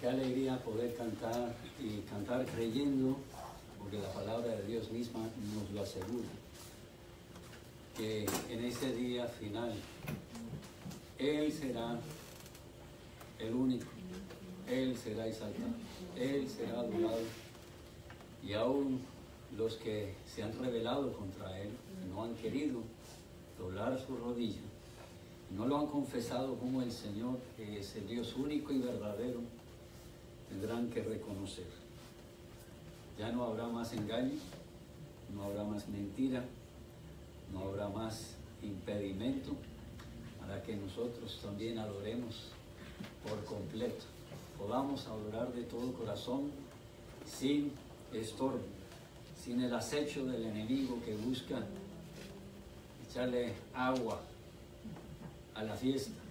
Qué alegría poder cantar y cantar creyendo, porque la palabra de Dios misma nos lo asegura, que en ese día final Él será el único, Él será exaltado, Él será adorado, y aún los que se han rebelado contra Él, no han querido doblar su rodilla, no lo han confesado como el Señor, que es el Dios único y verdadero, tendrán que reconocer. Ya no habrá más engaño, no habrá más mentira, no habrá más impedimento para que nosotros también adoremos por completo. Podamos adorar de todo corazón, sin estorbo, sin el acecho del enemigo que busca echarle agua a la fiesta.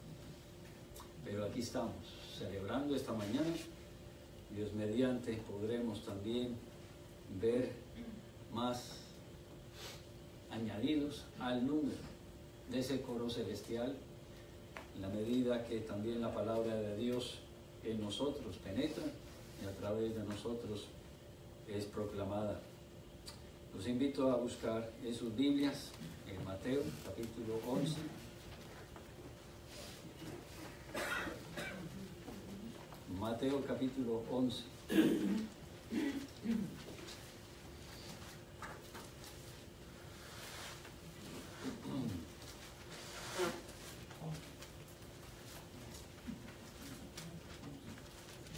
Pero aquí estamos, celebrando esta mañana. Dios mediante podremos también ver más añadidos al número de ese coro celestial, en la medida que también la palabra de Dios en nosotros penetra y a través de nosotros es proclamada. Los invito a buscar en sus Biblias en Mateo capítulo 11. Mateo capítulo 11.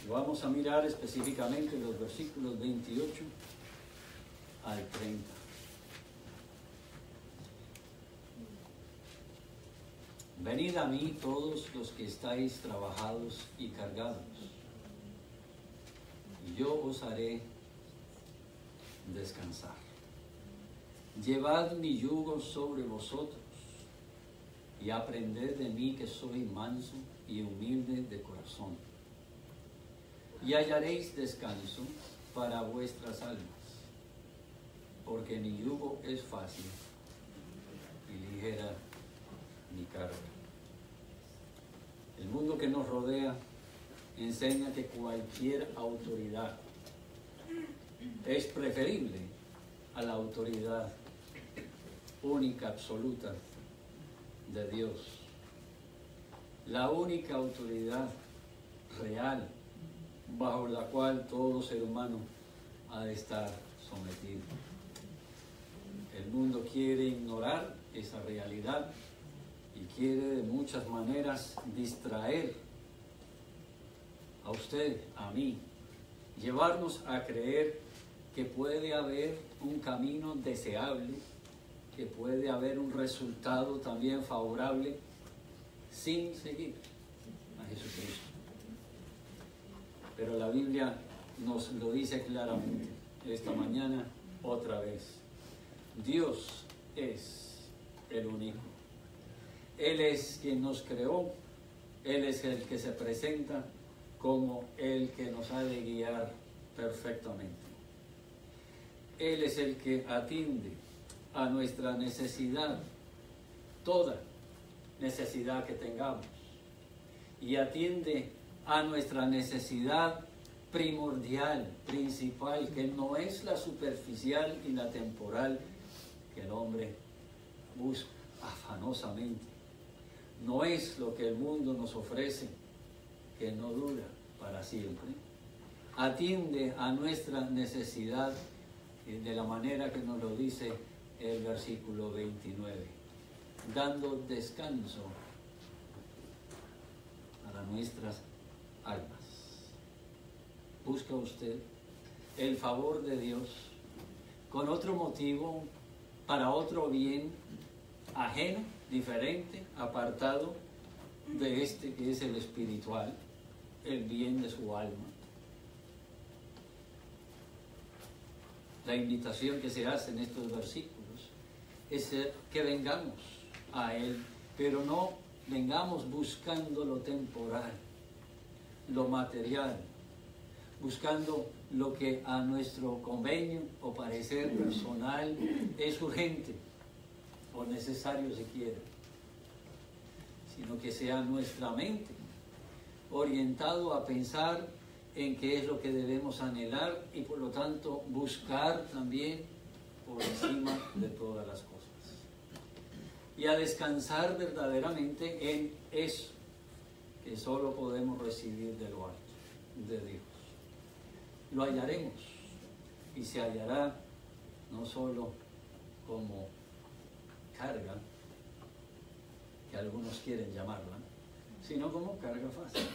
Vamos a mirar específicamente los versículos 28 al 30. Venid a mí todos los que estáis trabajados y cargados, y yo os haré descansar. Llevad mi yugo sobre vosotros, y aprended de mí, que soy manso y humilde de corazón, y hallaréis descanso para vuestras almas, porque mi yugo es fácil y ligera mi carga. El mundo que nos rodea enseña que cualquier autoridad es preferible a la autoridad única, absoluta de Dios. La única autoridad real bajo la cual todo ser humano ha de estar sometido. El mundo quiere ignorar esa realidad y quiere de muchas maneras distraer a usted, a mí, llevarnos a creer que puede haber un camino deseable, que puede haber un resultado también favorable sin seguir a Jesucristo. Pero la Biblia nos lo dice claramente esta mañana otra vez. Dios es el único. Él es quien nos creó, Él es el que se presenta como el que nos ha de guiar perfectamente. Él es el que atiende a nuestra necesidad, toda necesidad que tengamos, y atiende a nuestra necesidad primordial, principal, que no es la superficial y la temporal que el hombre busca afanosamente. No es lo que el mundo nos ofrece, que no dura para siempre. Atiende a nuestra necesidad de la manera que nos lo dice el versículo 29, dando descanso para nuestras almas. ¿Busca usted el favor de Dios con otro motivo, para otro bien ajeno, diferente, apartado de este que es el espiritual, el bien de su alma? La invitación que se hace en estos versículos es que vengamos a Él, pero no vengamos buscando lo temporal, lo material, buscando lo que a nuestro convenio o parecer personal es urgente o necesario si quiere, sino que sea nuestra mente orientado a pensar en qué es lo que debemos anhelar y por lo tanto buscar también por encima de todas las cosas. Y a descansar verdaderamente en eso que solo podemos recibir de lo alto, de Dios. Lo hallaremos y se hallará no solo como carga, que algunos quieren llamarla, sino como carga fácil,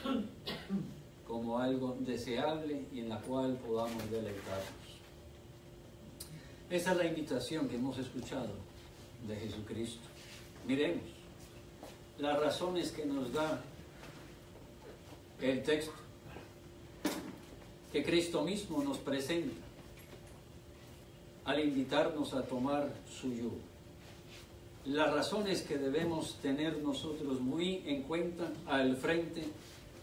como algo deseable y en la cual podamos deleitarnos. Esa es la invitación que hemos escuchado de Jesucristo. Miremos las razones que nos da el texto, que Cristo mismo nos presenta al invitarnos a tomar su yugo. Las razones que debemos tener nosotros muy en cuenta al frente,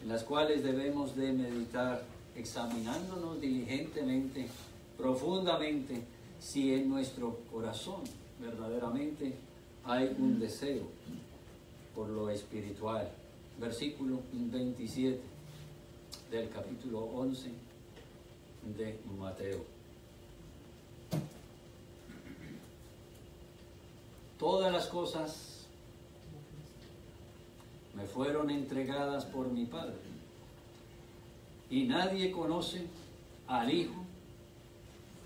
en las cuales debemos de meditar, examinándonos diligentemente, profundamente, si en nuestro corazón verdaderamente hay un deseo por lo espiritual. Versículo 27 del capítulo 11 de Mateo. Todas las cosas me fueron entregadas por mi Padre, y nadie conoce al Hijo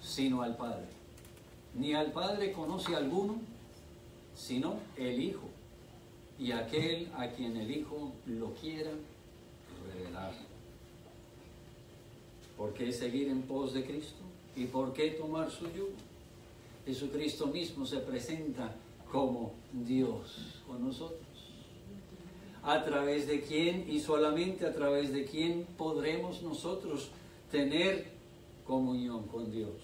sino al Padre, ni al Padre conoce alguno sino el Hijo, y aquel a quien el Hijo lo quiera revelar. ¿Por qué seguir en pos de Cristo? ¿Y por qué tomar su yugo? Jesucristo mismo se presenta como Dios con nosotros. ¿A través de quién y solamente a través de quién podremos nosotros tener comunión con Dios?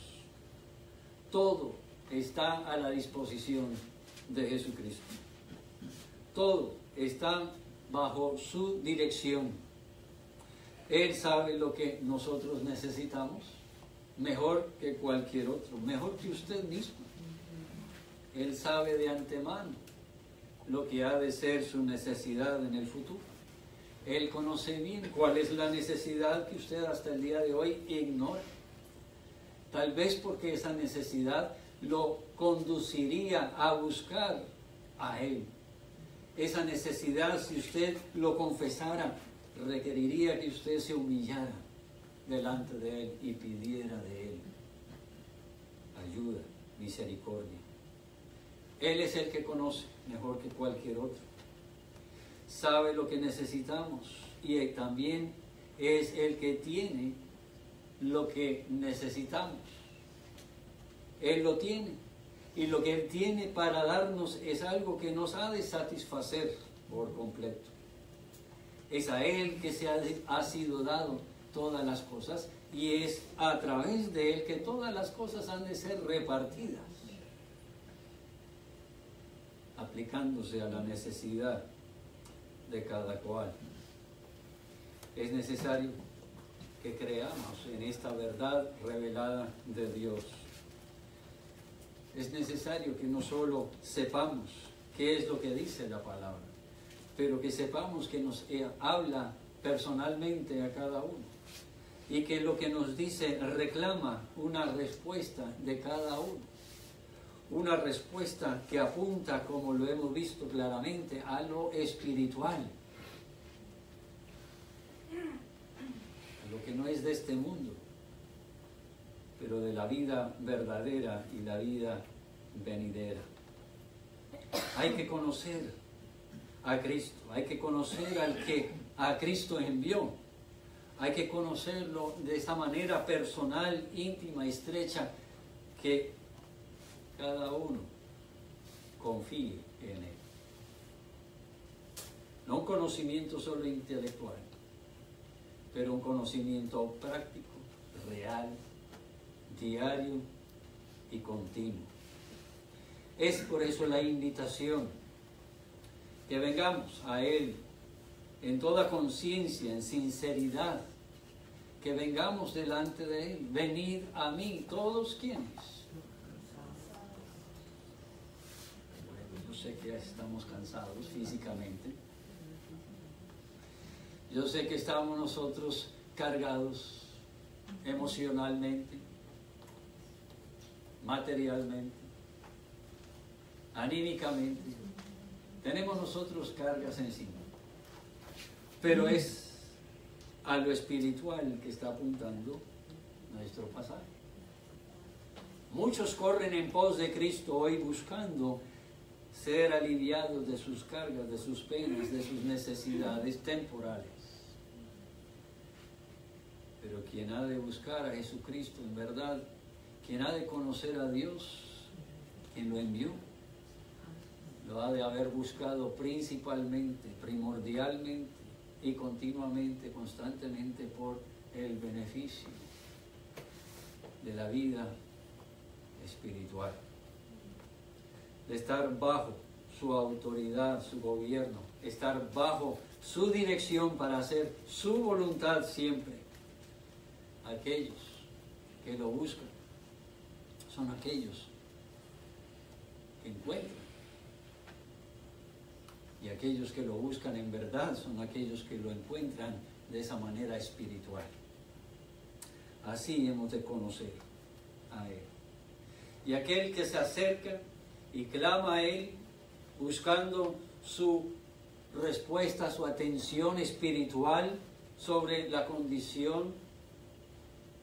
Todo está a la disposición de Jesucristo. Todo está bajo su dirección. Él sabe lo que nosotros necesitamos mejor que cualquier otro, mejor que usted mismo. Él sabe de antemano lo que ha de ser su necesidad en el futuro. Él conoce bien cuál es la necesidad que usted hasta el día de hoy ignora. Tal vez porque esa necesidad lo conduciría a buscar a Él. Esa necesidad, si usted lo confesara, requeriría que usted se humillara delante de Él y pidiera de Él ayuda, misericordia. Él es el que conoce mejor que cualquier otro. Sabe lo que necesitamos y Él también es el que tiene lo que necesitamos. Él lo tiene. Y lo que Él tiene para darnos es algo que nos ha de satisfacer por completo. Es a Él que ha sido dado todas las cosas y es a través de Él que todas las cosas han de ser repartidas, aplicándose a la necesidad de cada cual. Es necesario que creamos en esta verdad revelada de Dios. Es necesario que no solo sepamos qué es lo que dice la palabra, pero que sepamos que nos habla personalmente a cada uno y que lo que nos dice reclama una respuesta de cada uno. Una respuesta que apunta, como lo hemos visto claramente, a lo espiritual, a lo que no es de este mundo, pero de la vida verdadera y la vida venidera. Hay que conocer a Cristo, hay que conocer al que a Cristo envió, hay que conocerlo de esa manera personal, íntima y estrecha, que cada uno confíe en Él. No un conocimiento solo intelectual, pero un conocimiento práctico, real, diario y continuo. Es por eso la invitación que vengamos a Él en toda conciencia, en sinceridad, que vengamos delante de Él. Venid a mí, todos quienes. Yo sé que ya estamos cansados físicamente. Yo sé que estamos nosotros cargados emocionalmente, materialmente, anímicamente. Tenemos nosotros cargas encima. Pero es a lo espiritual que está apuntando nuestro pasaje. Muchos corren en pos de Cristo hoy buscando ser aliviados de sus cargas, de sus penas, de sus necesidades temporales. Pero quien ha de buscar a Jesucristo en verdad, quien ha de conocer a Dios, quien lo envió, lo ha de haber buscado principalmente, primordialmente y continuamente, constantemente por el beneficio de la vida espiritual, de estar bajo su autoridad, su gobierno, estar bajo su dirección para hacer su voluntad siempre. Aquellos que lo buscan son aquellos que encuentran, y aquellos que lo buscan en verdad son aquellos que lo encuentran de esa manera espiritual. Así hemos de conocer a Él. Y aquel que se acerca y clama a Él buscando su respuesta, su atención espiritual sobre la condición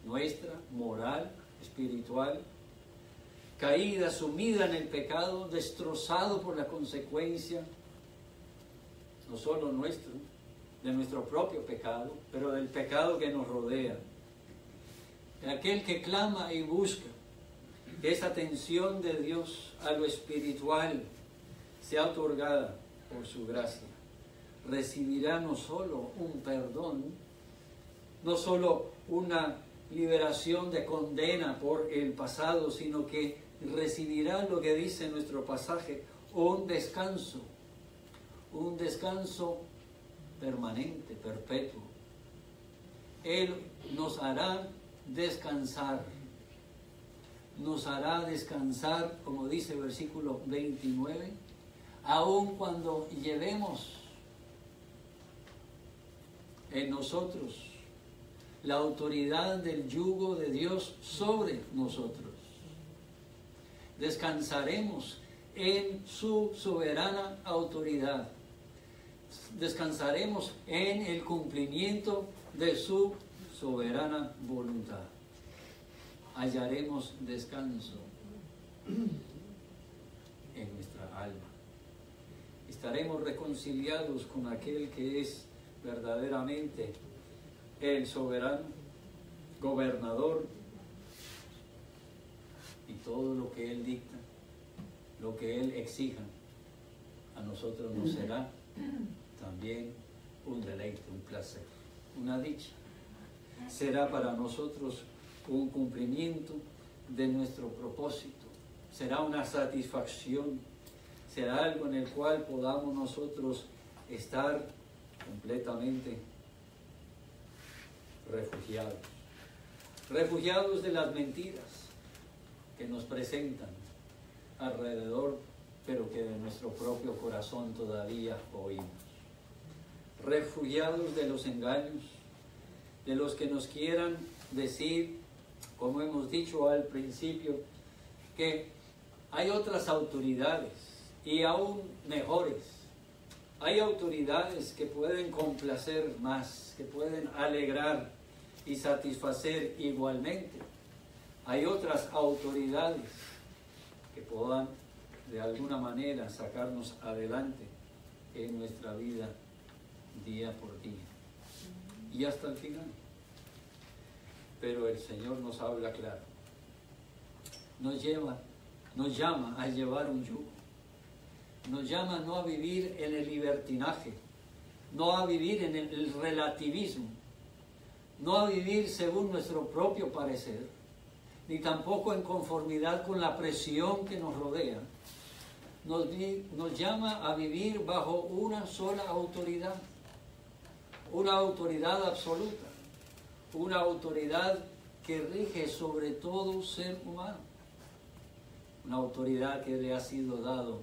nuestra, moral, espiritual, caída, sumida en el pecado, destrozado por la consecuencia, no solo nuestro, de nuestro propio pecado, pero del pecado que nos rodea. Aquel que clama y busca que esa atención de Dios a lo espiritual sea otorgada por su gracia, recibirá no solo un perdón, no solo una liberación de condena por el pasado, sino que recibirá lo que dice nuestro pasaje, un descanso permanente, perpetuo. Él nos hará descansar, como dice el versículo 29, aun cuando llevemos en nosotros la autoridad del yugo de Dios sobre nosotros. Descansaremos en su soberana autoridad. Descansaremos en el cumplimiento de su soberana voluntad. Hallaremos descanso en nuestra alma. Estaremos reconciliados con aquel que es verdaderamente el soberano, gobernador, y todo lo que Él dicta, lo que Él exija, a nosotros nos será también un deleite, un placer, una dicha. Será para nosotros un cumplimiento de nuestro propósito, será una satisfacción, será algo en el cual podamos nosotros estar completamente refugiados de las mentiras que nos presentan alrededor, pero que de nuestro propio corazón todavía oímos. Refugiados de los engaños, de los que nos quieran decir, como hemos dicho al principio, que hay otras autoridades y aún mejores. Hay autoridades que pueden complacer más, que pueden alegrar y satisfacer igualmente. Hay otras autoridades que puedan de alguna manera sacarnos adelante en nuestra vida día por día y hasta el final. Pero el Señor nos habla claro, nos llama a llevar un yugo, nos llama no a vivir en el libertinaje, no a vivir en el relativismo, no a vivir según nuestro propio parecer, ni tampoco en conformidad con la presión que nos rodea. Nos llama a vivir bajo una sola autoridad, una autoridad absoluta, una autoridad que rige sobre todo ser humano, una autoridad que le ha sido dado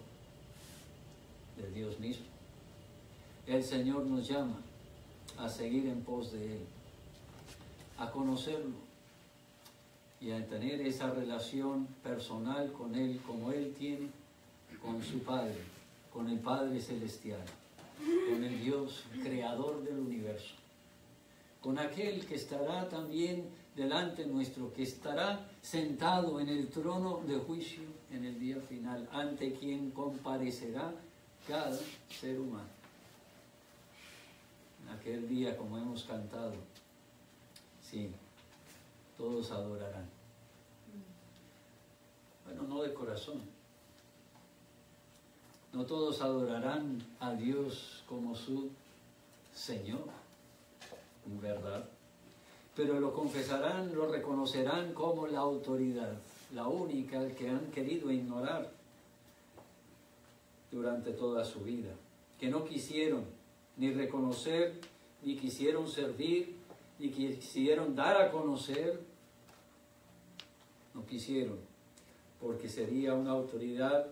de Dios mismo. El Señor nos llama a seguir en pos de Él a conocerlo y a tener esa relación personal con Él, como Él tiene con su Padre, con el Padre Celestial, con el Dios creador del universo, con aquel que estará también delante nuestro, que estará sentado en el trono de juicio en el día final, ante quien comparecerá cada ser humano. En aquel día, como hemos cantado, sí, todos adorarán. Bueno, no de corazón. No todos adorarán a Dios como su Señor, ¿verdad? Pero lo confesarán, lo reconocerán como la autoridad, la única que han querido ignorar durante toda su vida, que no quisieron ni reconocer, ni quisieron servir, ni quisieron dar a conocer, no quisieron, porque sería una autoridad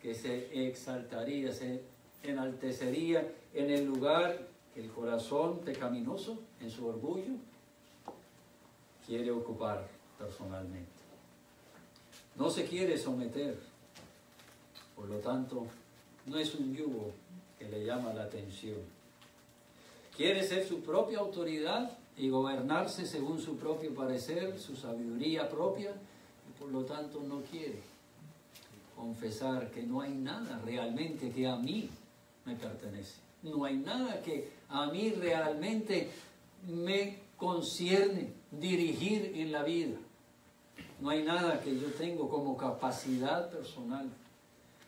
que se exaltaría, se enaltecería en el lugar que el corazón pecaminoso, en su orgullo, quiere ocupar personalmente. No se quiere someter, por lo tanto, no es un yugo que le llama la atención. Quiere ser su propia autoridad y gobernarse según su propio parecer, su sabiduría propia, y por lo tanto no quiere confesar que no hay nada realmente que a mí me pertenece. No hay nada que a mí realmente me concierne dirigir en la vida. No hay nada que yo tengo como capacidad personal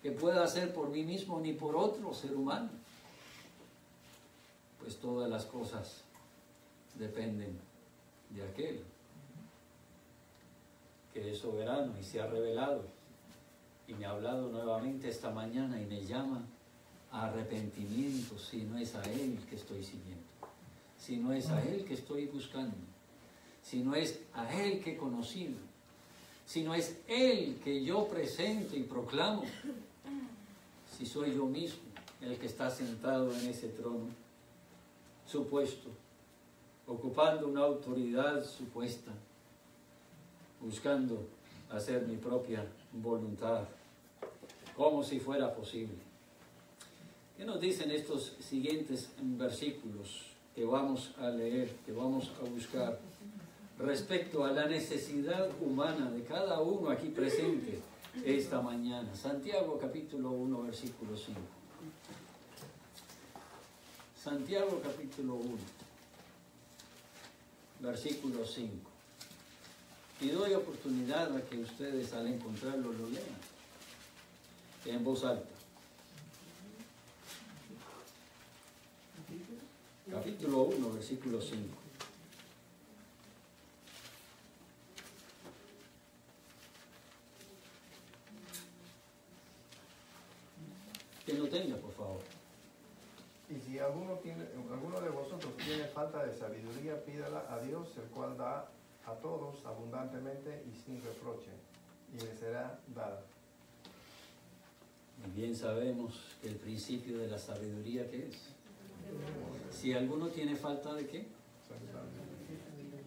que pueda hacer por mí mismo ni por otro ser humano. Pues todas las cosas dependen de aquel que es soberano y se ha revelado y me ha hablado nuevamente esta mañana y me llama a arrepentimiento si no es a Él que estoy siguiendo, si no es a Él que estoy buscando, si no es a Él que he conocido, si no es Él que yo presento y proclamo, si soy yo mismo el que está sentado en ese trono supuesto, ocupando una autoridad supuesta, buscando hacer mi propia voluntad, como si fuera posible. ¿Qué nos dicen estos siguientes versículos que vamos a leer, que vamos a buscar, respecto a la necesidad humana de cada uno aquí presente esta mañana? Santiago capítulo 1, versículo 5. Santiago capítulo 1, versículo 5. Y doy oportunidad a que ustedes al encontrarlo lo lean en voz alta. Capítulo 1, versículo 5. Que lo tenga, por favor. Y si alguno de vosotros tiene falta de sabiduría, pídala a Dios, el cual da a todos abundantemente y sin reproche, y le será dada. Y bien sabemos que el principio de la sabiduría, ¿qué es? Si alguno tiene falta de ¿qué?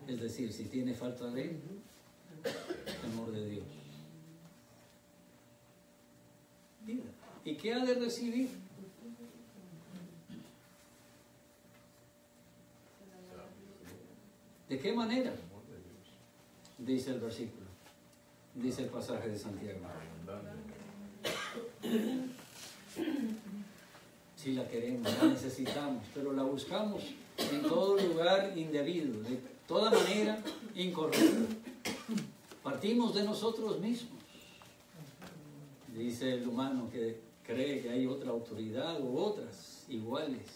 Es decir, si tiene falta de temor de Dios. Mira, ¿y qué ha de recibir? ¿De qué manera? Dice el versículo, dice el pasaje de Santiago. Si la queremos, la necesitamos, pero la buscamos en todo lugar indebido, de toda manera incorrecta. Partimos de nosotros mismos. Dice el humano que cree que hay otra autoridad u otras iguales,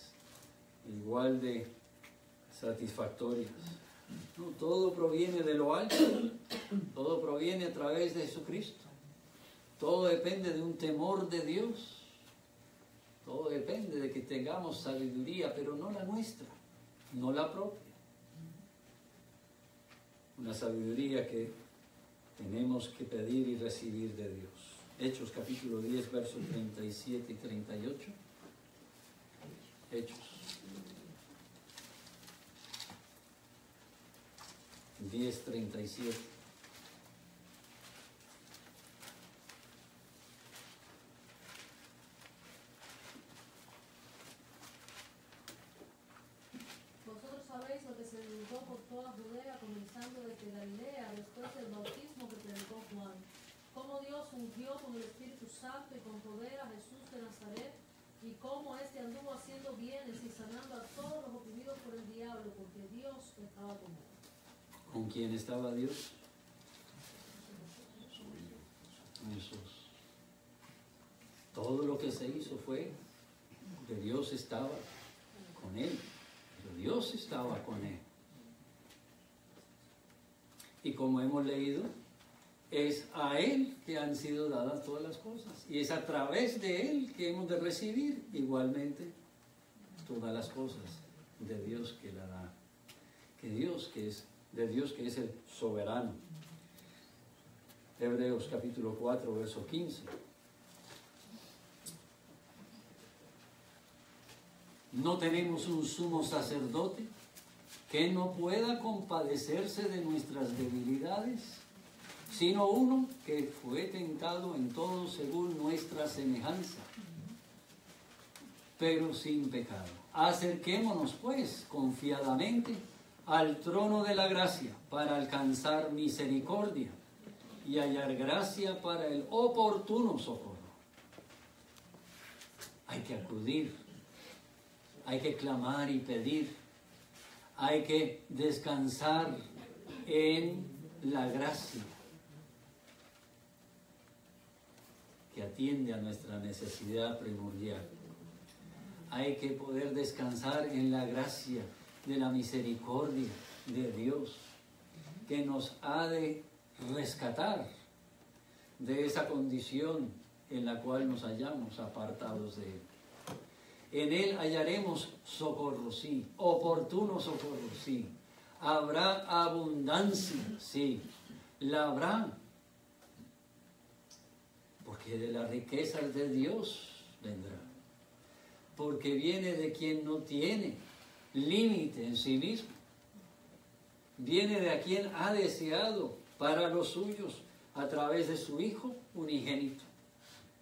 igual de satisfactorias. No, todo proviene de lo alto, todo proviene a través de Jesucristo. Todo depende de un temor de Dios. Todo depende de que tengamos sabiduría, pero no la nuestra, no la propia. Una sabiduría que tenemos que pedir y recibir de Dios. Hechos capítulo 10, versos 37 y 38. Hechos. 10:37. Vosotros sabéis lo que se divulgó por toda Judea, comenzando desde Galilea, después del bautismo que predicó Juan. Cómo Dios ungió con el Espíritu Santo y con poder a Jesús de Nazaret, y cómo éste anduvo haciendo bienes y sanando a todos los oprimidos por el diablo, porque Dios estaba con él. ¿Con quién estaba Dios? Jesús. Todo lo que se hizo fue que Dios estaba con él. Pero Dios estaba con él. Y como hemos leído, es a él que han sido dadas todas las cosas. Y es a través de él que hemos de recibir igualmente todas las cosas de Dios que la da. Que Dios que es de Dios que es el soberano. Hebreos capítulo 4, verso 15. No tenemos un sumo sacerdote que no pueda compadecerse de nuestras debilidades, sino uno que fue tentado en todo según nuestra semejanza, pero sin pecado. Acerquémonos pues confiadamente al trono de la gracia para alcanzar misericordia y hallar gracia para el oportuno socorro. Hay que acudir, hay que clamar y pedir, hay que descansar en la gracia que atiende a nuestra necesidad primordial. Hay que poder descansar en la gracia de la misericordia de Dios, que nos ha de rescatar de esa condición en la cual nos hallamos apartados de Él. En Él hallaremos socorro, sí, oportuno socorro, sí. Habrá abundancia, sí, la habrá, porque de las riquezas de Dios vendrá, porque viene de quien no tiene límite en sí mismo, viene de a quien ha deseado para los suyos, a través de su Hijo unigénito,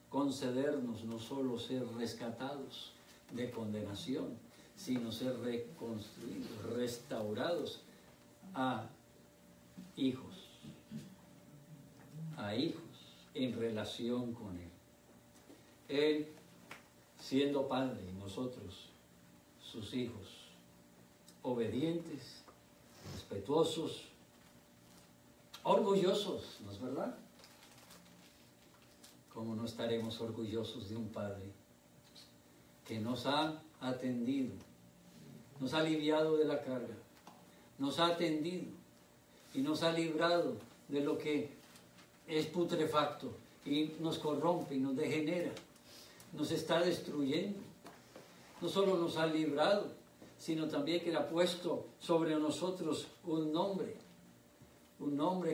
concedernos no solo ser rescatados de condenación, sino ser reconstruidos, restaurados a hijos en relación con Él. Él siendo Padre y nosotros sus hijos, obedientes, respetuosos, orgullosos, ¿no es verdad? ¿Cómo no estaremos orgullosos de un Padre que nos ha atendido, nos ha aliviado de la carga, nos ha atendido y nos ha librado de lo que es putrefacto y nos corrompe y nos degenera, nos está destruyendo? No solo nos ha librado, sino también que le ha puesto sobre nosotros un nombre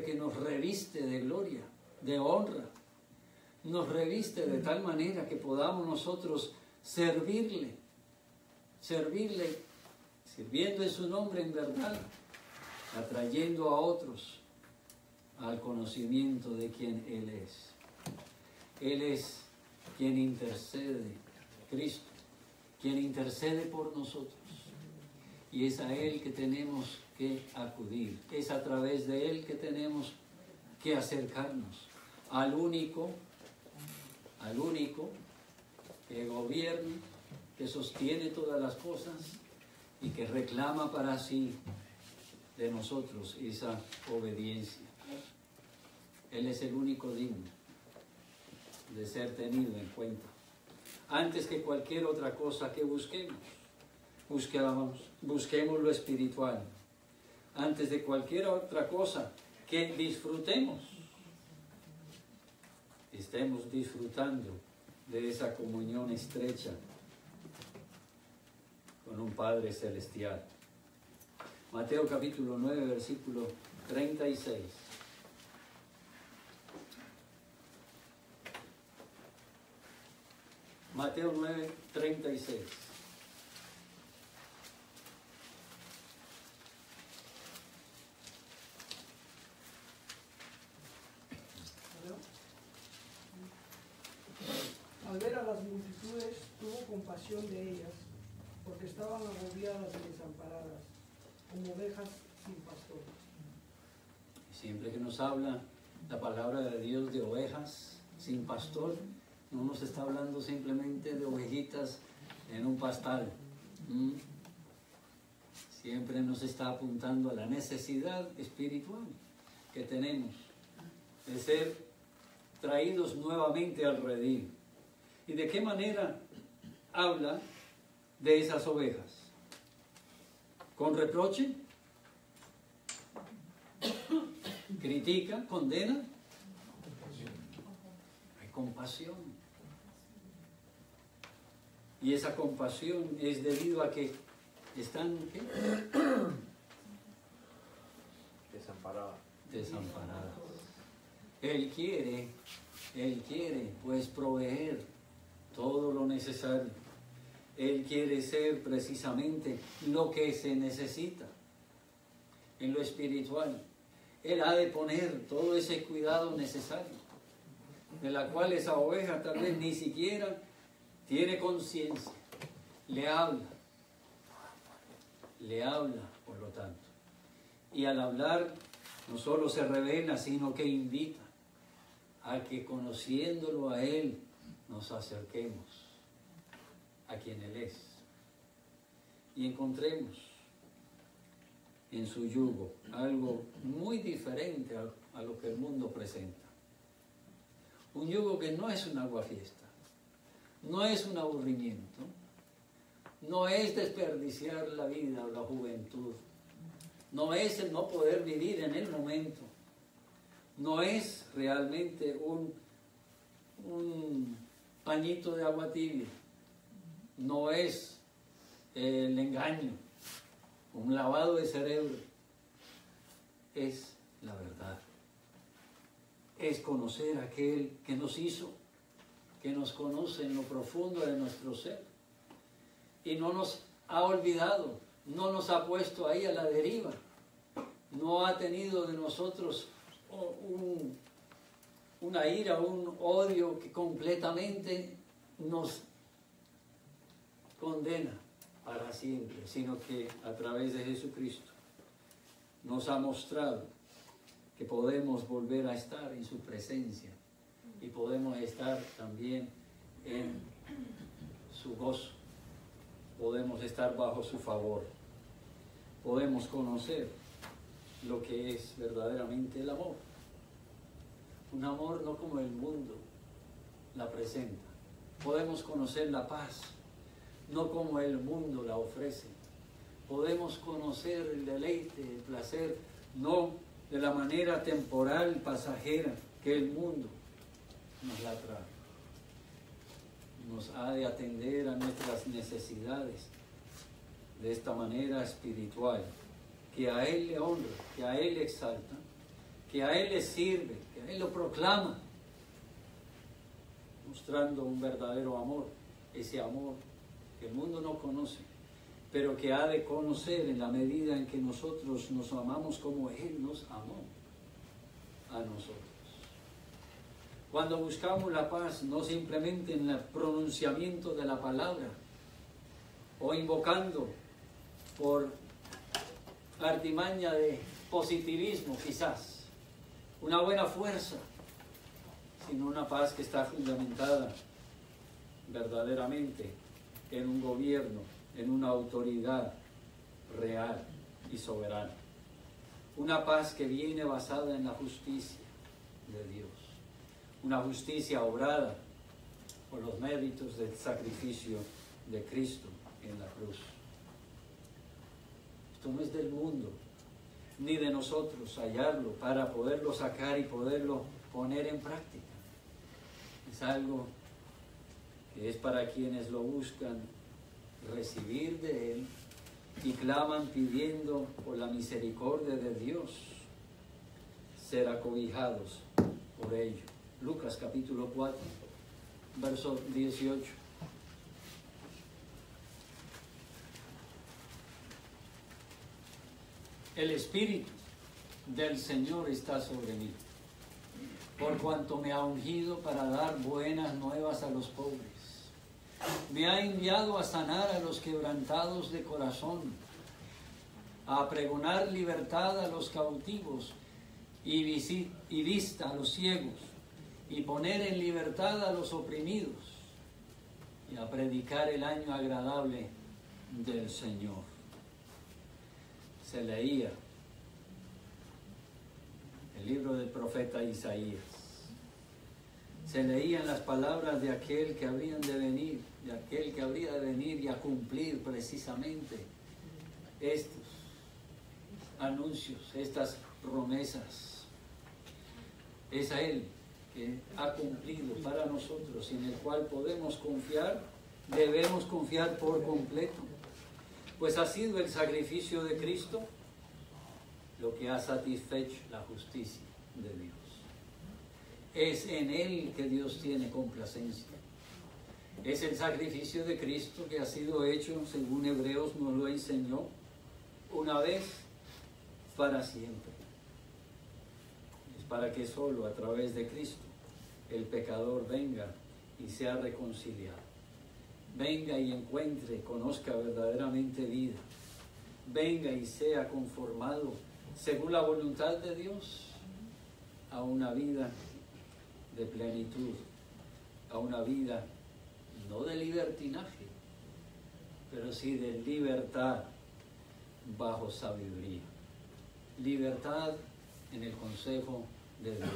que nos reviste de gloria, de honra, nos reviste de tal manera que podamos nosotros servirle, sirviendo en su nombre en verdad, atrayendo a otros al conocimiento de quién Él es. Él es quien intercede, Cristo, quien intercede por nosotros. Y es a Él que tenemos que acudir, es a través de Él que tenemos que acercarnos al único que gobierna, que sostiene todas las cosas y que reclama para sí de nosotros esa obediencia. Él es el único digno de ser tenido en cuenta. Antes que cualquier otra cosa que busquemos lo espiritual. Antes de cualquier otra cosa que disfrutemos, estemos disfrutando de esa comunión estrecha con un Padre Celestial. Mateo capítulo 9, versículo 36. Mateo 9, 36. compasión de ellas, porque estaban agobiadas y desamparadas, como ovejas sin pastor. Siempre que nos habla la palabra de Dios de ovejas sin pastor, no nos está hablando simplemente de ovejitas en un pastal. Siempre nos está apuntando a la necesidad espiritual que tenemos de ser traídos nuevamente al redil. ¿Y de qué manera habla de esas ovejas? ¿Con reproche? ¿Critica? ¿Condena? Hay compasión. Y esa compasión es debido a que están, ¿qué? Desamparadas. Él quiere pues proveer todo lo necesario. Él quiere ser precisamente lo que se necesita en lo espiritual. Él ha de poner todo ese cuidado necesario, de la cual esa oveja tal vez ni siquiera tiene conciencia. Le habla, por lo tanto. Y al hablar, no solo se revela, sino que invita a que conociéndolo a Él, nos acerquemos a quien Él es. Y encontremos en su yugo algo muy diferente a lo que el mundo presenta. Un yugo que no es un aguafiesta, no es un aburrimiento, no es desperdiciar la vida o la juventud, no es el no poder vivir en el momento, no es realmente un pañito de agua tibia, no es el engaño, un lavado de cerebro, es la verdad. Es conocer a aquel que nos hizo, que nos conoce en lo profundo de nuestro ser y no nos ha olvidado, no nos ha puesto ahí a la deriva, no ha tenido de nosotros una ira, un odio que completamente nos condena para siempre, sino que a través de Jesucristo nos ha mostrado que podemos volver a estar en su presencia y podemos estar también en su gozo, podemos estar bajo su favor, podemos conocer lo que es verdaderamente el amor. Un amor no como el mundo la presenta. Podemos conocer la paz, no como el mundo la ofrece. Podemos conocer el deleite, el placer, no de la manera temporal, pasajera, que el mundo nos la trae. Nos ha de atender a nuestras necesidades de esta manera espiritual, que a Él le honra, que a Él le exalta, que a Él le sirve, que a Él lo proclama, mostrando un verdadero amor, ese amor que el mundo no conoce, pero que ha de conocer en la medida en que nosotros nos amamos como Él nos amó a nosotros. Cuando buscamos la paz, no simplemente en el pronunciamiento de la palabra o invocando por artimaña de positivismo quizás, una buena fuerza, sino una paz que está fundamentada verdaderamente en un gobierno, en una autoridad real y soberana. Una paz que viene basada en la justicia de Dios. Una justicia obrada por los méritos del sacrificio de Cristo en la cruz. Esto no es del mundo, ni de nosotros hallarlo para poderlo sacar y poderlo poner en práctica. Es algo que es para quienes lo buscan recibir de Él y claman pidiendo por la misericordia de Dios ser acobijados por ello. Lucas capítulo 4, verso 18. El Espíritu del Señor está sobre mí, por cuanto me ha ungido para dar buenas nuevas a los pobres. Me ha enviado a sanar a los quebrantados de corazón, a pregonar libertad a los cautivos y vista a los ciegos, y poner en libertad a los oprimidos, y a predicar el año agradable del Señor. Se leía el libro del profeta Isaías. Se leían las palabras de aquel que habría de venir y a cumplir precisamente estos anuncios, estas promesas. Es a Él que ha cumplido para nosotros y en el cual podemos confiar, debemos confiar por completo, pues ha sido el sacrificio de Cristo lo que ha satisfecho la justicia de Dios. Es en Él que Dios tiene complacencia. Es el sacrificio de Cristo que ha sido hecho, según Hebreos nos lo enseñó, una vez para siempre. Es para que solo a través de Cristo el pecador venga y sea reconciliado. Venga y encuentre, conozca verdaderamente vida. Venga y sea conformado según la voluntad de Dios a una vida de plenitud, a una vida no de libertinaje, pero sí de libertad bajo sabiduría. Libertad en el consejo de Dios,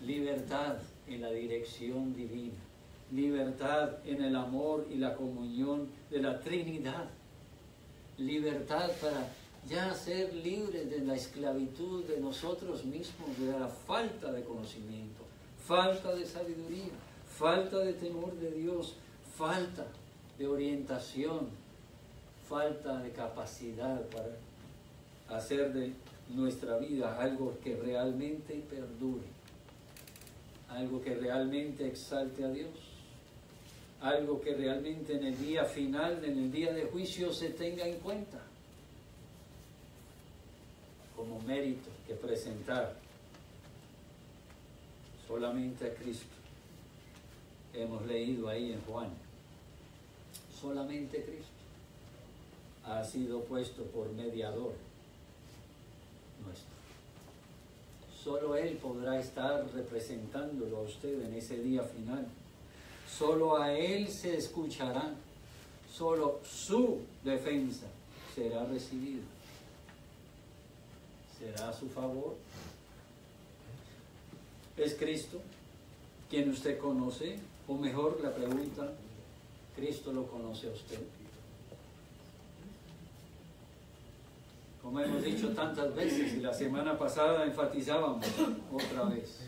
libertad en la dirección divina, libertad en el amor y la comunión de la Trinidad, libertad para ya ser libres de la esclavitud de nosotros mismos, de la falta de conocimiento, falta de sabiduría, falta de temor de Dios, falta de orientación, falta de capacidad para hacer de nuestra vida algo que realmente perdure, algo que realmente exalte a Dios, algo que realmente en el día final, en el día de juicio, se tenga en cuenta como mérito que presentar solamente a Cristo. Hemos leído ahí en Juan, solamente Cristo ha sido puesto por mediador nuestro. Solo Él podrá estar representándolo a usted en ese día final. Solo a Él se escuchará, solo su defensa será recibida. ¿Será a su favor? ¿Es Cristo quien usted conoce? O mejor la pregunta, ¿Cristo lo conoce a usted? Como hemos dicho tantas veces y la semana pasada enfatizábamos otra vez.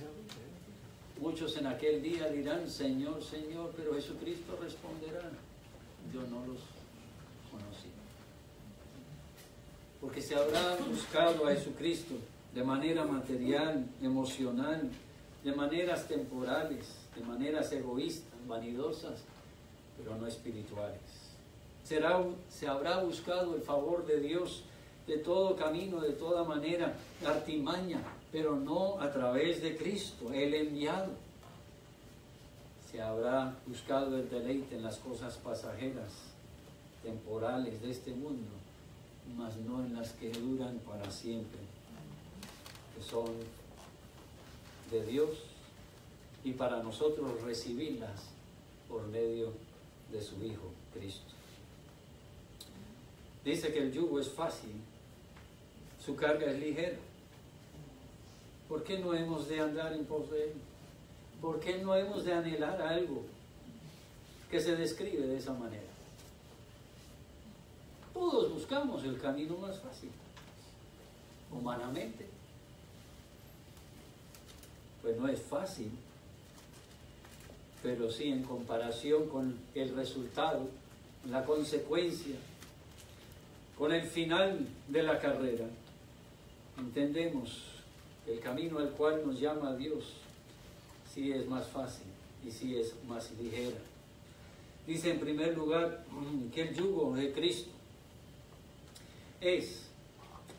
Muchos en aquel día dirán, Señor, Señor, pero Jesucristo responderá, yo no los conocí. Porque se habrá buscado a Jesucristo de manera material, emocional, de maneras temporales, de maneras egoístas, vanidosas, pero no espirituales. Se habrá buscado el favor de Dios de todo camino, de toda manera, artimaña, pero no a través de Cristo, el enviado. Se habrá buscado el deleite en las cosas pasajeras, temporales de este mundo, mas no en las que duran para siempre, que son de Dios y para nosotros recibirlas por medio de su Hijo Cristo. Dice que el yugo es fácil, su carga es ligera. ¿Por qué no hemos de andar en pos de Él? ¿Por qué no hemos de anhelar algo que se describe de esa manera? Todos buscamos el camino más fácil, humanamente. Pues no es fácil, pero sí en comparación con el resultado, la consecuencia, con el final de la carrera, entendemos que el camino al cual nos llama Dios sí es más fácil y sí es más ligera. Dice en primer lugar que el yugo de Cristo es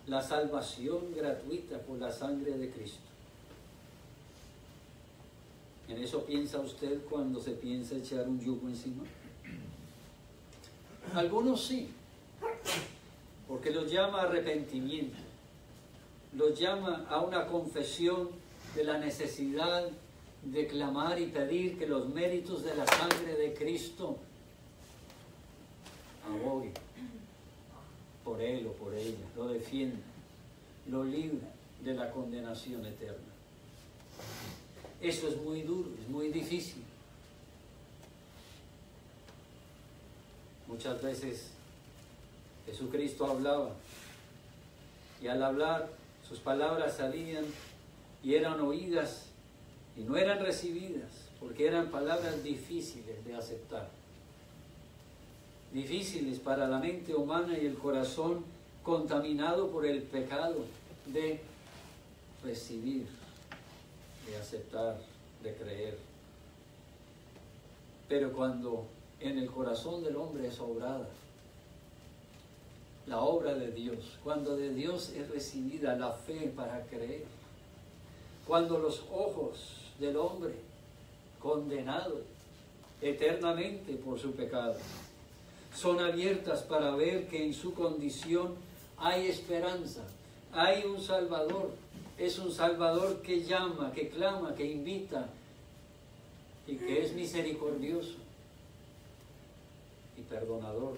la salvación gratuita por la sangre de Cristo. ¿En eso piensa usted cuando se piensa echar un yugo encima? Algunos sí, porque los llama a arrepentimiento, los llama a una confesión de la necesidad de clamar y pedir que los méritos de la sangre de Cristo aboguen por él o por ella, lo defienda, lo libra de la condenación eterna. Eso es muy duro, es muy difícil. Muchas veces Jesucristo hablaba y al hablar sus palabras salían y eran oídas y no eran recibidas porque eran palabras difíciles de aceptar, difíciles para la mente humana y el corazón contaminado por el pecado de recibir, de aceptar, de creer. Pero cuando en el corazón del hombre es obrada la obra de Dios, cuando de Dios es recibida la fe para creer, cuando los ojos del hombre condenado eternamente por su pecado son abiertas para ver que en su condición hay esperanza, hay un Salvador, es un Salvador que llama, que clama, que invita y que es misericordioso y perdonador.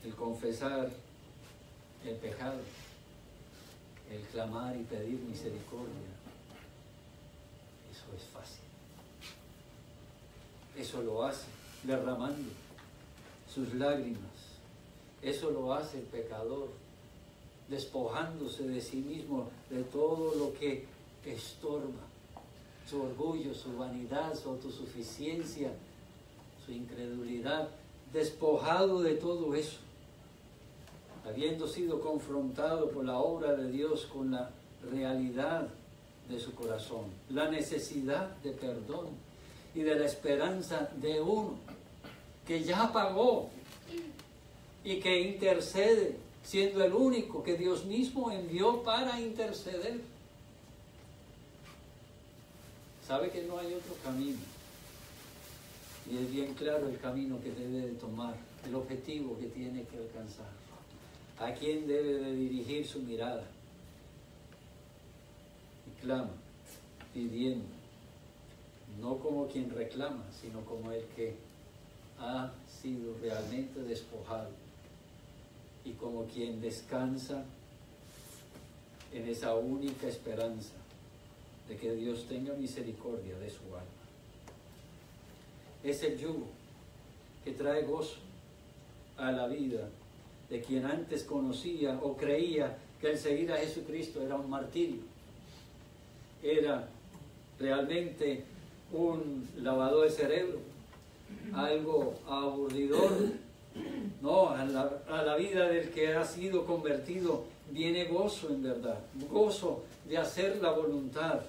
El confesar el pecado, el clamar y pedir misericordia, eso es fácil. Eso lo hace derramando sus lágrimas. Eso lo hace el pecador, despojándose de sí mismo, de todo lo que estorba, su orgullo, su vanidad, su autosuficiencia, su incredulidad, despojado de todo eso, habiendo sido confrontado por la obra de Dios con la realidad de su corazón, la necesidad de perdón y de la esperanza de uno que ya pagó y que intercede, siendo el único que Dios mismo envió para interceder. Sabe que no hay otro camino, y es bien claro el camino que debe de tomar, el objetivo que tiene que alcanzar, a quién debe de dirigir su mirada. Y clama, pidiendo, no como quien reclama, sino como el que ha sido realmente despojado y como quien descansa en esa única esperanza de que Dios tenga misericordia de su alma. Es el yugo que trae gozo a la vida de quien antes conocía o creía que el seguir a Jesucristo era un martirio, era realmente un lavado de cerebro, algo aburridor. No, a la vida del que ha sido convertido viene gozo en verdad, gozo de hacer la voluntad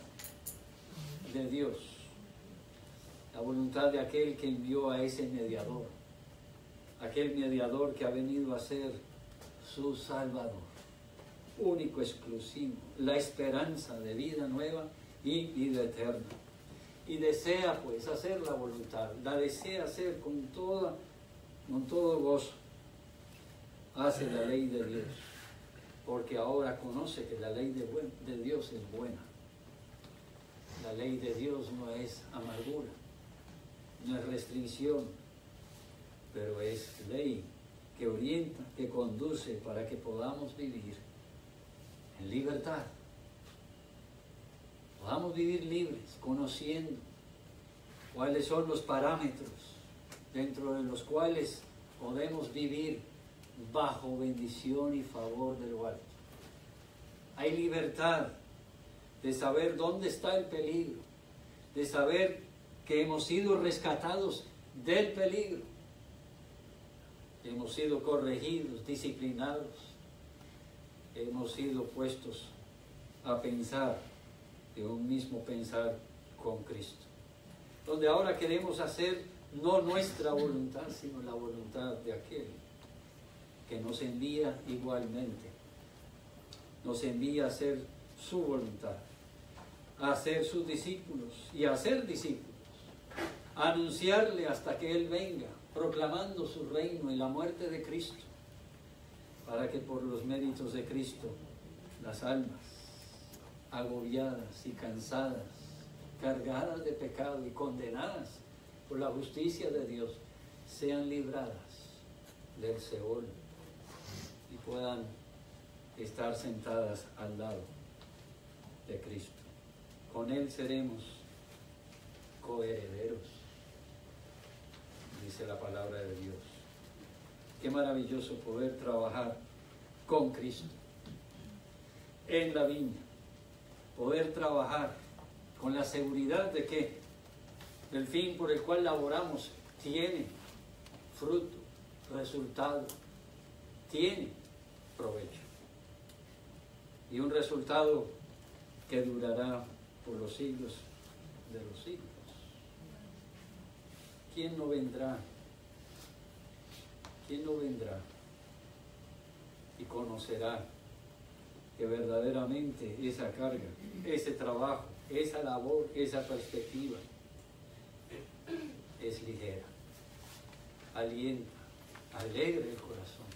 de Dios, la voluntad de aquel que envió a ese mediador, aquel mediador que ha venido a ser su Salvador, único, exclusivo, la esperanza de vida nueva y vida eterna. Y desea pues hacer la voluntad, la desea hacer con todo gozo. Hace la ley de Dios, porque ahora conoce que la ley de Dios es buena. La ley de Dios no es amargura, no es restricción, pero es ley que orienta, que conduce para que podamos vivir en libertad. Podamos vivir libres, conociendo cuáles son los parámetros dentro de los cuales podemos vivir bajo bendición y favor de lo alto. Hay libertad de saber dónde está el peligro, de saber que hemos sido rescatados del peligro, hemos sido corregidos, disciplinados, hemos sido puestos a pensar de un mismo pensar con Cristo, donde ahora queremos hacer no nuestra voluntad, sino la voluntad de aquel que nos envía igualmente, nos envía a hacer su voluntad, a ser sus discípulos y a ser discípulos, anunciarle hasta que Él venga, proclamando su reino y la muerte de Cristo, para que por los méritos de Cristo las almas agobiadas y cansadas, cargadas de pecado y condenadas por la justicia de Dios, sean libradas del Seol y puedan estar sentadas al lado de Cristo. Con Él seremos coherederos, dice la palabra de Dios. Qué maravilloso poder trabajar con Cristo en la viña, poder trabajar con la seguridad de que el fin por el cual laboramos tiene fruto, resultado, tiene provecho. Y un resultado que durará por los siglos de los siglos. ¿Quién no vendrá? ¿Quién no vendrá y conocerá que verdaderamente esa carga, ese trabajo, esa labor, esa perspectiva es ligera, alienta, alegra el corazón,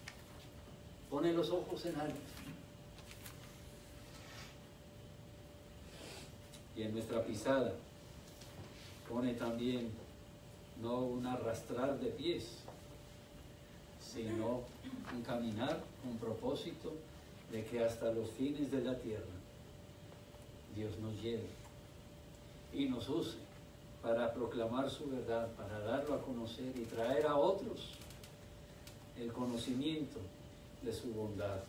pone los ojos en alto? Y en nuestra pisada pone también no un arrastrar de pies, sino un caminar con propósito de que hasta los fines de la tierra Dios nos lleve y nos use para proclamar su verdad, para darlo a conocer y traer a otros el conocimiento de su bondad.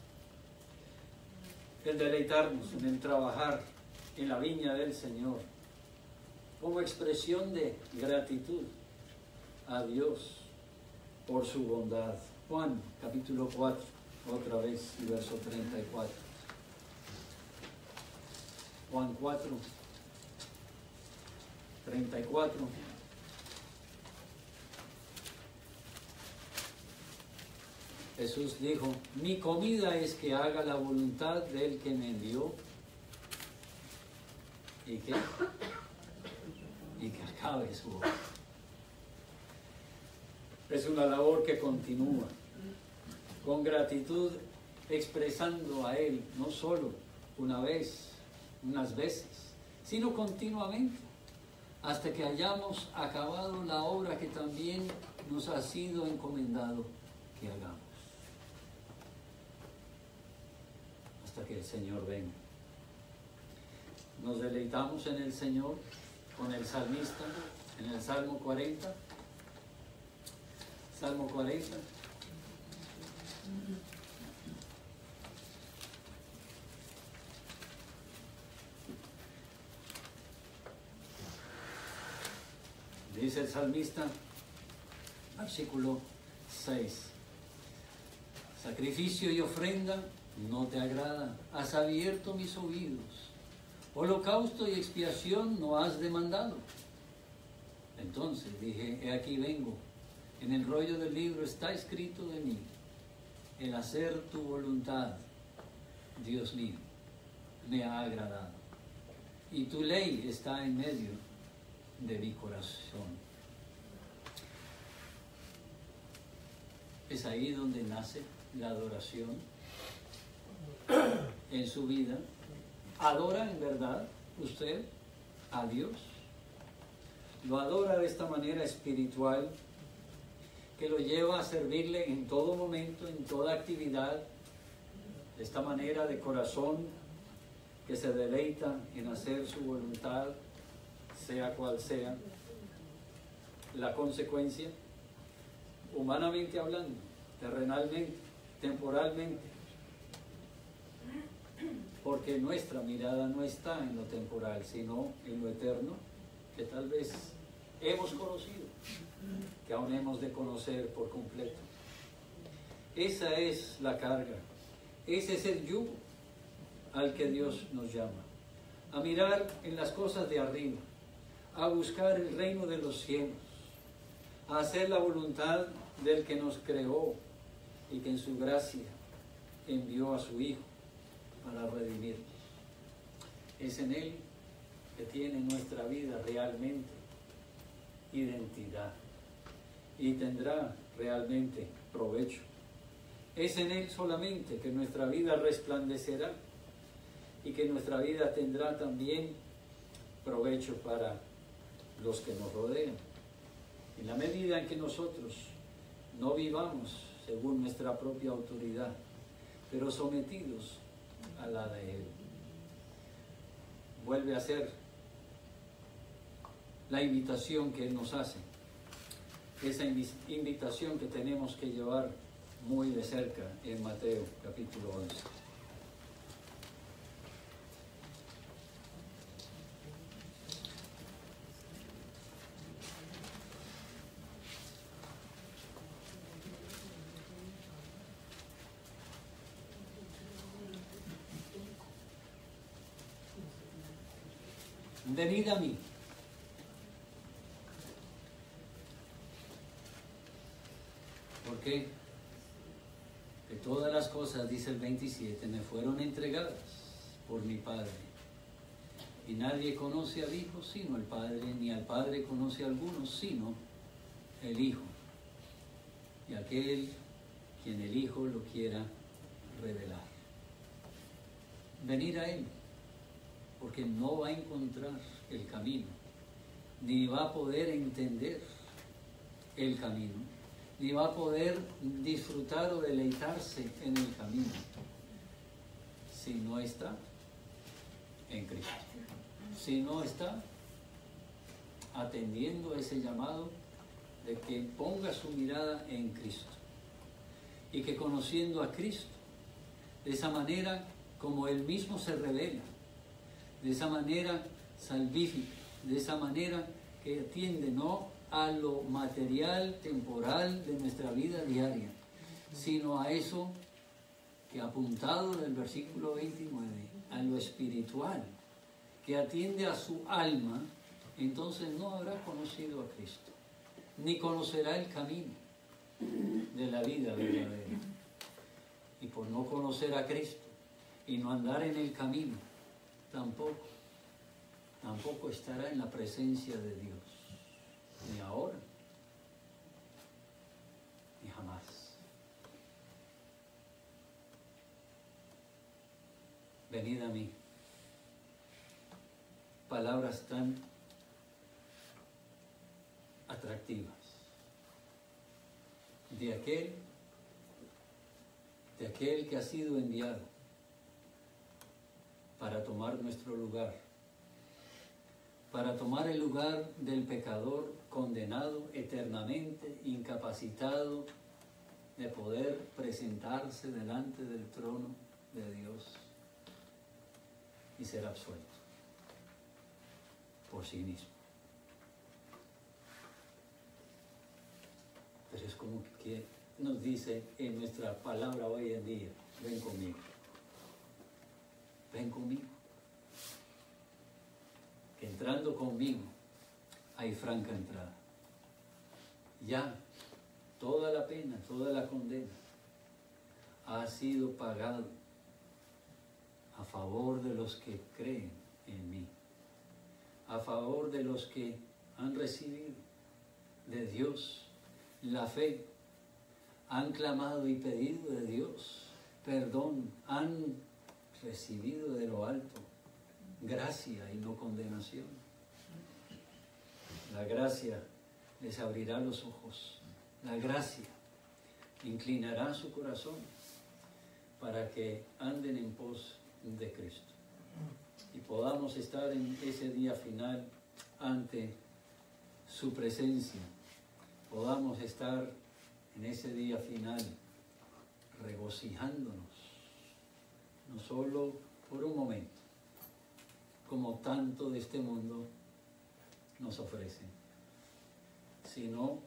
El deleitarnos en el trabajar en la viña del Señor como expresión de gratitud a Dios por su bondad. Juan capítulo 4, otra vez, y verso 34. Juan 4, 34. Jesús dijo: mi comida es que haga la voluntad del que me envió y que acabe su obra. Es una labor que continúa con gratitud, expresando a Él no solo una vez, unas veces, sino continuamente, hasta que hayamos acabado la obra que también nos ha sido encomendado que hagamos, hasta que el Señor venga. Nos deleitamos en el Señor con el salmista en el Salmo 40. Salmo 40. Dice el salmista, versículo 6: sacrificio y ofrenda no te agrada, has abierto mis oídos, holocausto y expiación no has demandado. Entonces dije: he aquí vengo, en el rollo del libro está escrito de mí, el hacer tu voluntad, Dios mío, me ha agradado, y tu ley está en medio de mi corazón. Es ahí donde nace la adoración en su vida. ¿Adora en verdad usted a Dios? ¿Lo adora de esta manera espiritual que lo lleva a servirle en todo momento, en toda actividad, de esta manera de corazón que se deleita en hacer su voluntad, sea cual sea la consecuencia, humanamente hablando, terrenalmente, temporalmente? Porque nuestra mirada no está en lo temporal, sino en lo eterno, que tal vez hemos conocido, que aún hemos de conocer por completo. Esa es la carga, ese es el yugo al que Dios nos llama, a mirar en las cosas de arriba, a buscar el reino de los cielos, a hacer la voluntad del que nos creó y que en su gracia envió a su Hijo para redimirnos. Es en Él que tiene nuestra vida realmente identidad y tendrá realmente provecho. Es en Él solamente que nuestra vida resplandecerá y que nuestra vida tendrá también provecho para los que nos rodean. En la medida en que nosotros no vivamos según nuestra propia autoridad, pero sometidos a la de Él. Vuelve a ser la invitación que Él nos hace, esa invitación que tenemos que llevar muy de cerca en Mateo capítulo 11. Venid a mí. Porque que todas las cosas, dice el 27, me fueron entregadas por mi Padre. Y nadie conoce al Hijo sino el Padre, ni al Padre conoce a alguno sino el Hijo. Y aquel quien el Hijo lo quiera revelar. Venir a Él, porque no va a encontrar el camino, ni va a poder entender el camino, ni va a poder disfrutar o deleitarse en el camino, si no está en Cristo, si no está atendiendo ese llamado de que ponga su mirada en Cristo, y que conociendo a Cristo, de esa manera como Él mismo se revela, de esa manera salvífica, de esa manera que atiende no a lo material, temporal de nuestra vida diaria, sino a eso que apuntado del versículo 29, a lo espiritual, que atiende a su alma, entonces no habrá conocido a Cristo, ni conocerá el camino de la vida verdadera. Y por no conocer a Cristo y no andar en el camino, tampoco estará en la presencia de Dios, ni ahora, ni jamás. Venid a mí. Palabras tan atractivas de aquel que ha sido enviado para tomar nuestro lugar, para tomar el lugar del pecador condenado eternamente, incapacitado de poder presentarse delante del trono de Dios y ser absuelto por sí mismo. Pero es como que nos dice en nuestra palabra hoy en día: ven conmigo. Ven conmigo. Que entrando conmigo hay franca entrada. Ya toda la pena, toda la condena ha sido pagado a favor de los que creen en mí, a favor de los que han recibido de Dios la fe, han clamado y pedido de Dios perdón, han recibido de lo alto gracia y no condenación. La gracia les abrirá los ojos, la gracia inclinará su corazón para que anden en pos de Cristo y podamos estar en ese día final ante su presencia, podamos estar en ese día final regocijándonos, no solo por un momento, como tanto de este mundo nos ofrece, sino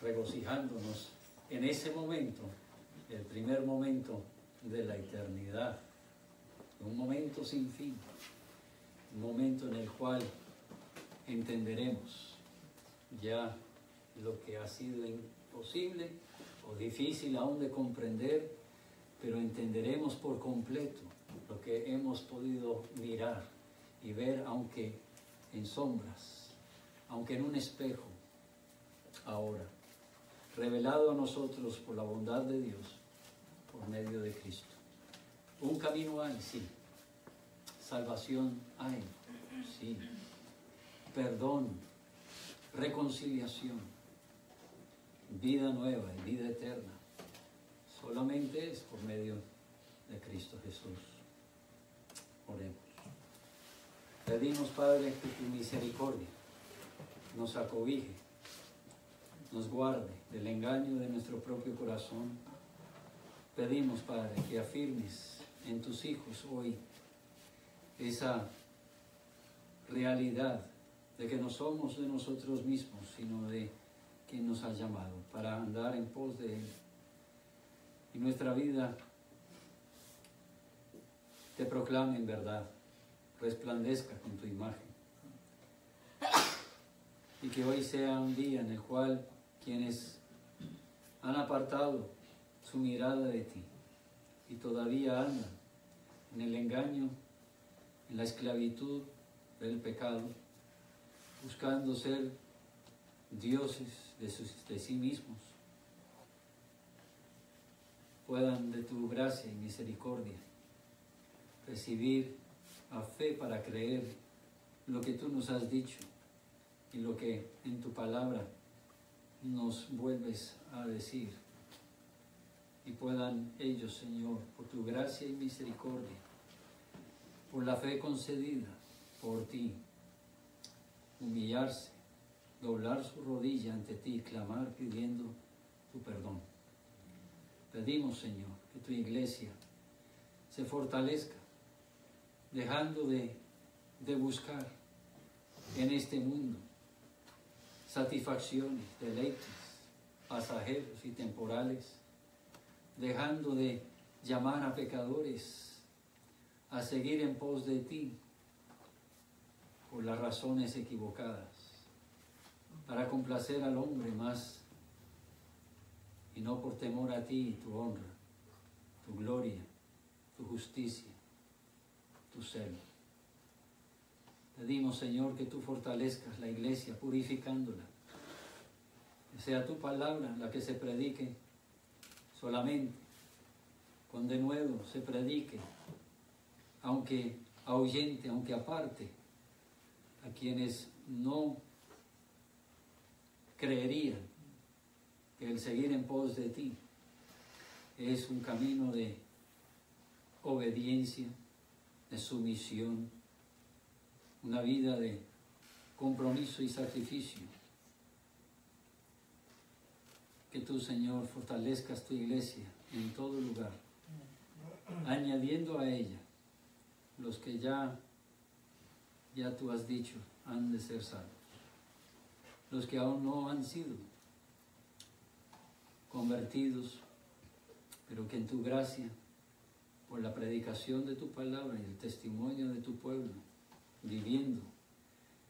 regocijándonos en ese momento, el primer momento de la eternidad, un momento sin fin, un momento en el cual entenderemos ya lo que ha sido imposible o difícil aún de comprender, pero entenderemos por completo lo que hemos podido mirar y ver, aunque en sombras, aunque en un espejo, ahora, revelado a nosotros por la bondad de Dios, por medio de Cristo. Un camino hay, sí. Salvación hay, sí. Perdón, reconciliación, vida nueva y vida eterna. Solamente es por medio de Cristo Jesús. Oremos. Pedimos, Padre, que tu misericordia nos acobije, nos guarde del engaño de nuestro propio corazón. Pedimos, Padre, que afirmes en tus hijos hoy esa realidad de que no somos de nosotros mismos, sino de quien nos ha llamado para andar en pos de Él. Y nuestra vida te proclame en verdad, resplandezca con tu imagen. Y que hoy sea un día en el cual quienes han apartado su mirada de ti y todavía andan en el engaño, en la esclavitud del pecado, buscando ser dioses de sí mismos, puedan de tu gracia y misericordia recibir a fe para creer lo que tú nos has dicho y lo que en tu palabra nos vuelves a decir. Y puedan ellos, Señor, por tu gracia y misericordia, por la fe concedida por ti, humillarse, doblar su rodilla ante ti, clamar pidiendo tu perdón. Pedimos, Señor, que tu iglesia se fortalezca, dejando de buscar en este mundo satisfacciones, deleites pasajeros y temporales, dejando de llamar a pecadores a seguir en pos de ti por las razones equivocadas, para complacer al hombre más y no por temor a ti, tu honra, tu gloria, tu justicia, tu celo. Pedimos, Señor, que tú fortalezcas la iglesia, purificándola. Que sea tu palabra la que se predique solamente, con denuedo se predique, aunque ahuyente, aunque aparte, a quienes no creerían que el seguir en pos de ti es un camino de obediencia, de sumisión, una vida de compromiso y sacrificio. Que tú, Señor, fortalezcas tu iglesia en todo lugar, añadiendo a ella los que ya tú has dicho han de ser salvos, los que aún no han sido convertidos, pero que en tu gracia, por la predicación de tu palabra y el testimonio de tu pueblo, viviendo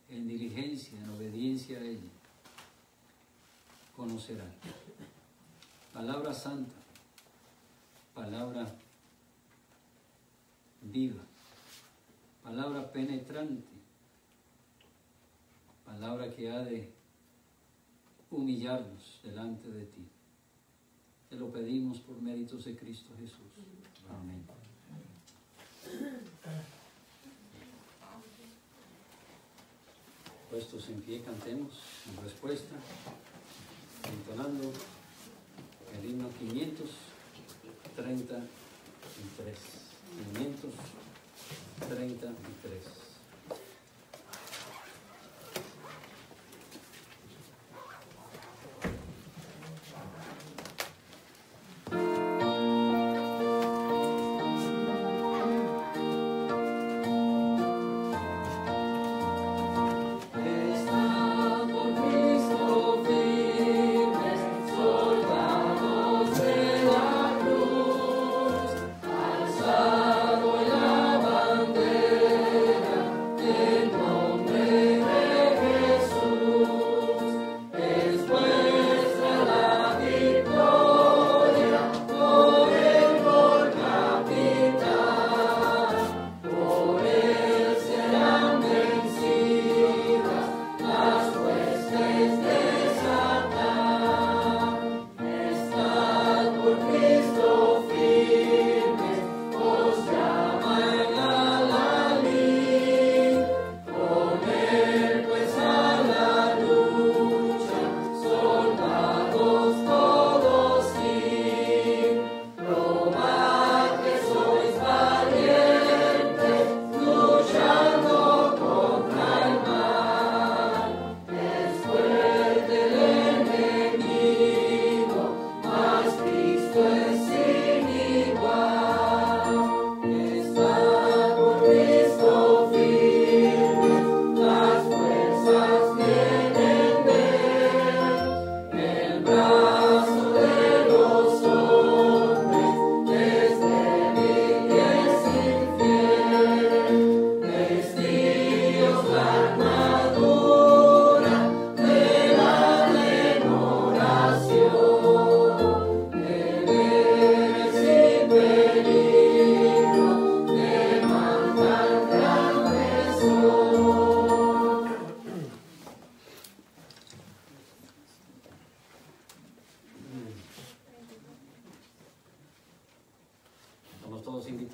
en diligencia, en obediencia a ella, conocerán. Palabra santa, palabra viva, palabra penetrante, palabra que ha de humillarnos delante de ti. Te lo pedimos por méritos de Cristo Jesús. Amén. Puestos en pie, cantemos en respuesta, entonando el himno 533. 533. Alzado en la bandera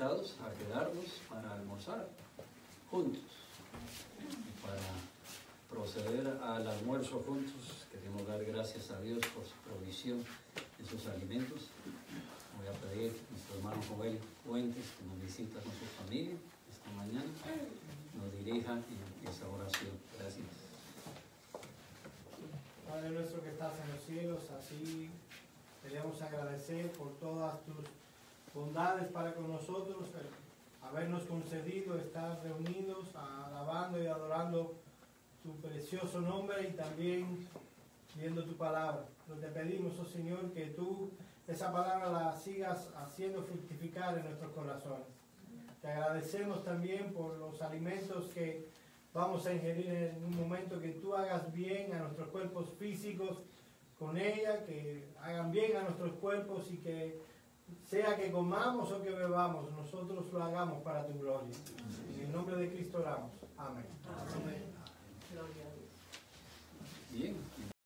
invitados a quedarnos para almorzar juntos. Y para proceder al almuerzo juntos, queremos dar gracias a Dios por su provisión de sus alimentos. Voy a pedir a nuestro hermano Joel Fuentes, que nos visita con su familia esta mañana, nos dirija en esa oración. Gracias. Padre nuestro que estás en los cielos, así queremos agradecer por todas tus bondades para con nosotros, habernos concedido estar reunidos, alabando y adorando tu precioso nombre y también viendo tu palabra. Pero te pedimos, oh Señor, que tú esa palabra la sigas haciendo fructificar en nuestros corazones. Te agradecemos también por los alimentos que vamos a ingerir en un momento, que tú hagas bien a nuestros cuerpos físicos con ella, que hagan bien a nuestros cuerpos y que sea que comamos o que bebamos, nosotros lo hagamos para tu gloria. En el nombre de Cristo oramos. Amén. Amén. Gloria a Dios. Bien.